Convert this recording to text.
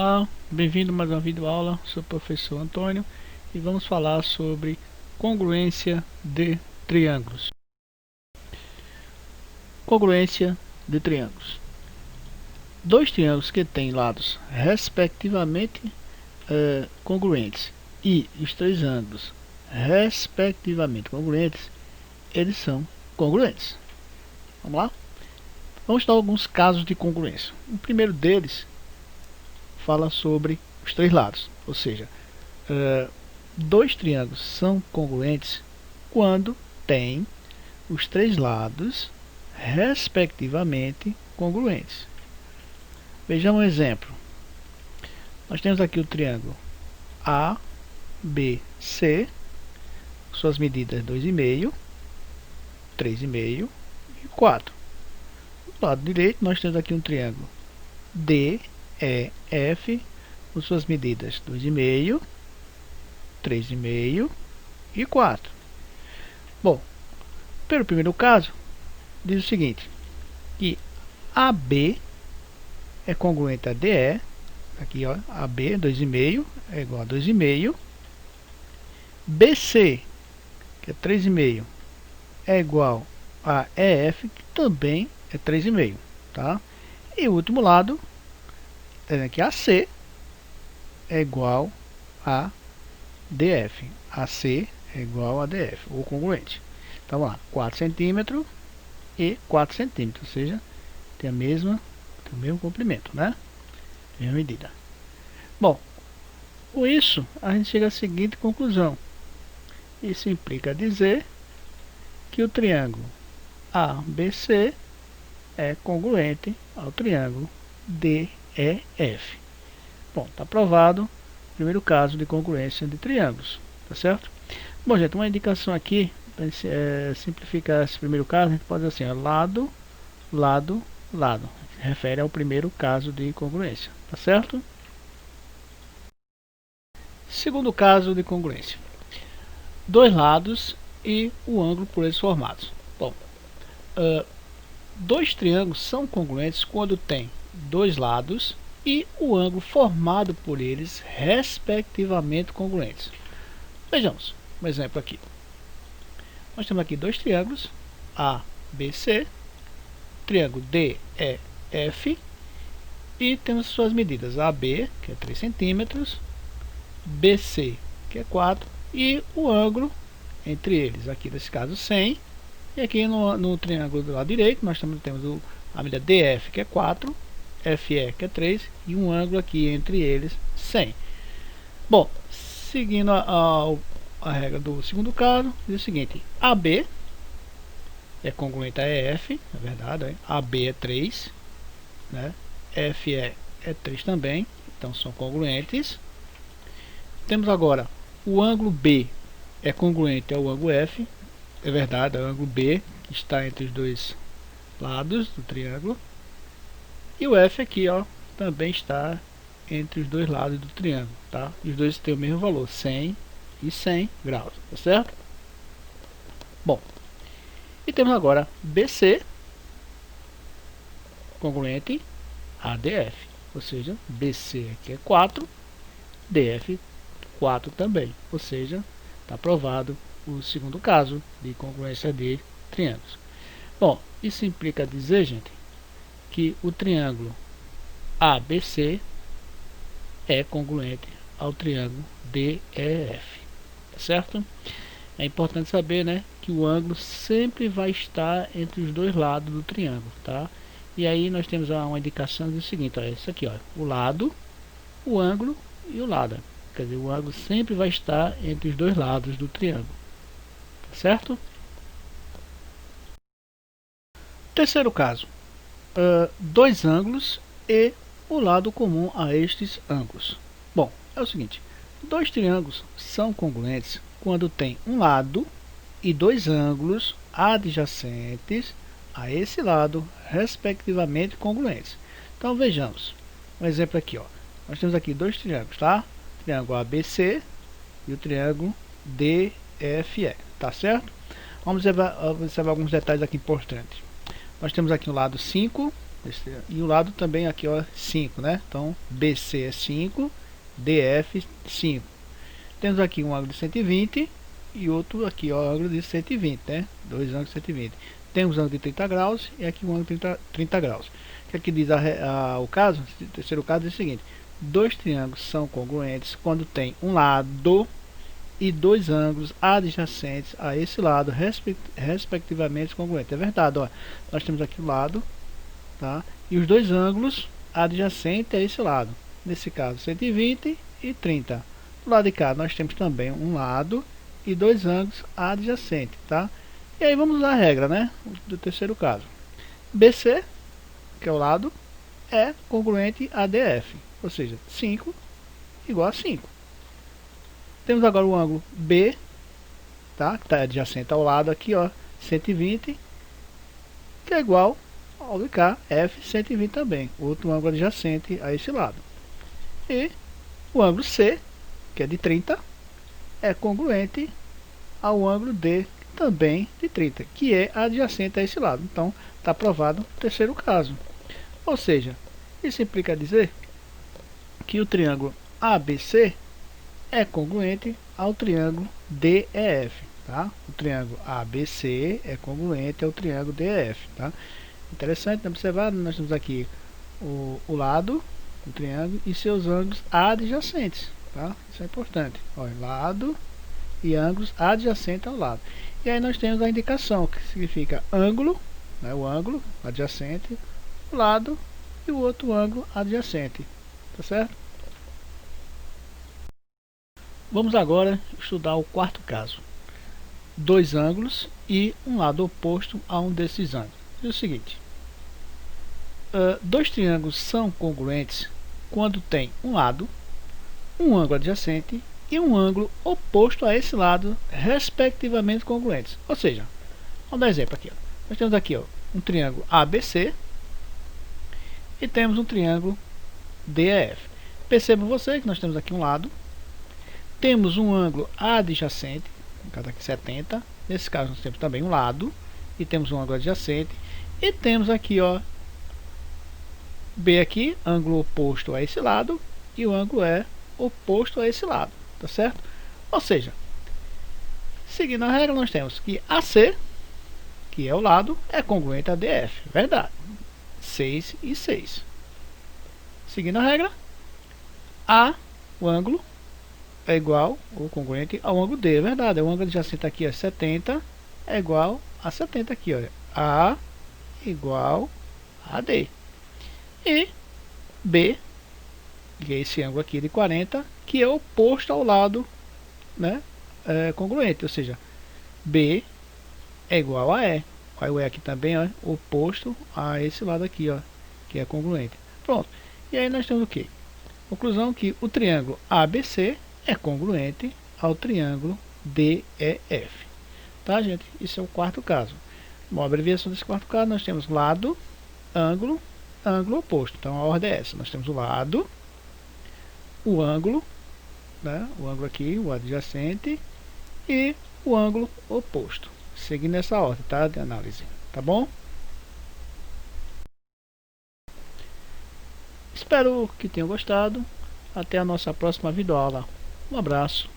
Olá, bem-vindo a mais uma videoaula. Sou o professor Antônio e vamos falar sobre congruência de triângulos. Congruência de triângulos. Dois triângulos que têm lados respectivamente congruentes e os três ângulos respectivamente congruentes, eles são congruentes. Vamos lá? Vamos dar alguns casos de congruência. O primeiro deles fala sobre os três lados, ou seja, dois triângulos são congruentes quando tem os três lados respectivamente congruentes. Vejamos um exemplo. Nós temos aqui o triângulo ABC, suas medidas 2,5, 3,5 e 4. Do lado direito nós temos aqui um triângulo DEF, com suas medidas 2,5, 3,5 e 4. Bom, pelo primeiro caso, diz o seguinte, que AB é congruente a DE, aqui ó, AB 2,5 é igual a 2,5, BC, que é 3,5, é igual a EF, que também é 3,5, tá? E o último lado, aqui AC é igual a DF. AC é igual a DF, ou congruente. Então, lá, 4 centímetros e 4 centímetros, ou seja, tem o mesmo comprimento, né? Mesma medida. Bom, com isso, a gente chega à seguinte conclusão. Isso implica dizer que o triângulo ABC é congruente ao triângulo DEF. Bom, está provado o primeiro caso de congruência de triângulos, tá certo? Bom, gente, uma indicação aqui, para simplificar esse primeiro caso, a gente pode dizer assim, ó, lado, lado, lado. Refere ao primeiro caso de congruência, tá certo? Segundo caso de congruência. Dois lados e o ângulo por eles formados. Bom, dois triângulos são congruentes quando tem dois lados e o ângulo formado por eles respectivamente congruentes. Vejamos um exemplo aqui. Nós temos aqui dois triângulos, ABC, triângulo DEF, e temos suas medidas AB, que é 3 centímetros, BC, que é 4, e o ângulo entre eles, aqui nesse caso 100, e aqui no triângulo do lado direito nós temos a medida DF, que é 4, FE, que é 3, e um ângulo aqui entre eles 100. Bom, seguindo a regra do segundo caso, diz o seguinte: AB é congruente a EF, é verdade, AB é 3, né? FE é 3 também, então são congruentes. Temos agora o ângulo B é congruente ao ângulo F, é verdade, é o ângulo B que está entre os dois lados do triângulo. E o F aqui, ó, também está entre os dois lados do triângulo, tá? Os dois têm o mesmo valor, 100 e 100 graus, tá certo? Bom, e temos agora BC congruente a DF, ou seja, BC aqui é 4, DF 4 também, ou seja, está provado o segundo caso de congruência de triângulos. Bom, isso implica dizer, gente, que o triângulo ABC é congruente ao triângulo DEF, tá certo? É importante saber, né, que o ângulo sempre vai estar entre os dois lados do triângulo, tá? E aí nós temos uma indicação do seguinte, ó, isso aqui, ó, o lado, o ângulo e o lado. Quer dizer, o ângulo sempre vai estar entre os dois lados do triângulo, tá certo? Terceiro caso, dois ângulos e o lado comum a estes ângulos. Bom, é o seguinte, dois triângulos são congruentes quando tem um lado e dois ângulos adjacentes a esse lado, respectivamente congruentes. Então vejamos um exemplo aqui, ó. Nós temos aqui dois triângulos, tá? O triângulo ABC e o triângulo DFE, tá certo? Vamos observar alguns detalhes aqui importantes. Nós temos aqui no lado 5 E o lado também aqui, ó, 5, né? Então, BC é 5, DF 5. Temos aqui um ângulo de 120 e outro aqui, ó, ângulo de 120, né? Dois ângulos de 120. Temos um ângulo de 30 graus e aqui um ângulo de 30 graus. O que aqui diz o caso? O terceiro caso é o seguinte: dois triângulos são congruentes quando tem um lado e dois ângulos adjacentes a esse lado, respectivamente congruentes. É verdade, ó. Nós temos aqui o lado, tá? E os dois ângulos adjacentes a esse lado. Nesse caso, 120 e 30. Do lado de cá, nós temos também um lado e dois ângulos adjacentes, tá? E aí vamos usar a regra, né? Do terceiro caso. BC, que é o lado, é congruente a DF, ou seja, 5 igual a 5. Temos agora o ângulo B, tá? Que está adjacente ao lado aqui, ó, 120, que é igual ao de cá, F 120 também, outro ângulo adjacente a esse lado. E o ângulo C, que é de 30, é congruente ao ângulo D, também de 30, que é adjacente a esse lado. Então, está provado o terceiro caso. Ou seja, isso implica dizer que o triângulo ABC é congruente ao triângulo DEF, tá? O triângulo ABC é congruente ao triângulo DEF, tá? Interessante observar, nós temos aqui o lado do triângulo e seus ângulos adjacentes, tá? Isso é importante. Olha, lado e ângulos adjacentes ao lado. E aí nós temos a indicação, que significa ângulo, né, o ângulo adjacente, o lado e o outro ângulo adjacente, tá certo? Vamos agora estudar o quarto caso. Dois ângulos e um lado oposto a um desses ângulos. É o seguinte: dois triângulos são congruentes quando tem um lado, um ângulo adjacente e um ângulo oposto a esse lado, respectivamente congruentes. Ou seja, vamos dar exemplo aqui. Ó. Nós temos aqui, ó, um triângulo ABC e temos um triângulo DEF. Percebam vocês que nós temos aqui um lado, temos um ângulo adjacente, no caso aqui 70, nesse caso nós temos também um lado e temos um ângulo adjacente e temos aqui, ó, B aqui, ângulo oposto a esse lado e o ângulo é oposto a esse lado, tá certo? Ou seja, seguindo a regra, nós temos que AC, que é o lado, é congruente a DF, verdade, 6 e 6. Seguindo a regra, A, o ângulo, é igual ou congruente ao ângulo D, é verdade, o ângulo adjacente aqui é 70, é igual a 70 aqui, olha, A igual a D. E B, que é esse ângulo aqui de 40, que é oposto ao lado, né, congruente, ou seja, B é igual a E. Olha o E aqui também, ó, oposto a esse lado aqui, ó, que é congruente. Pronto. E aí nós temos o que? Conclusão que o triângulo ABC é congruente ao triângulo DEF. Tá, gente? Isso é o quarto caso. Uma abreviação desse quarto caso, nós temos lado, ângulo, ângulo oposto. Então a ordem é essa. Nós temos o lado, o ângulo, né, o ângulo aqui, o adjacente e o ângulo oposto. Seguindo essa ordem, tá, de análise. Tá bom? Espero que tenham gostado. Até a nossa próxima videoaula. Um abraço.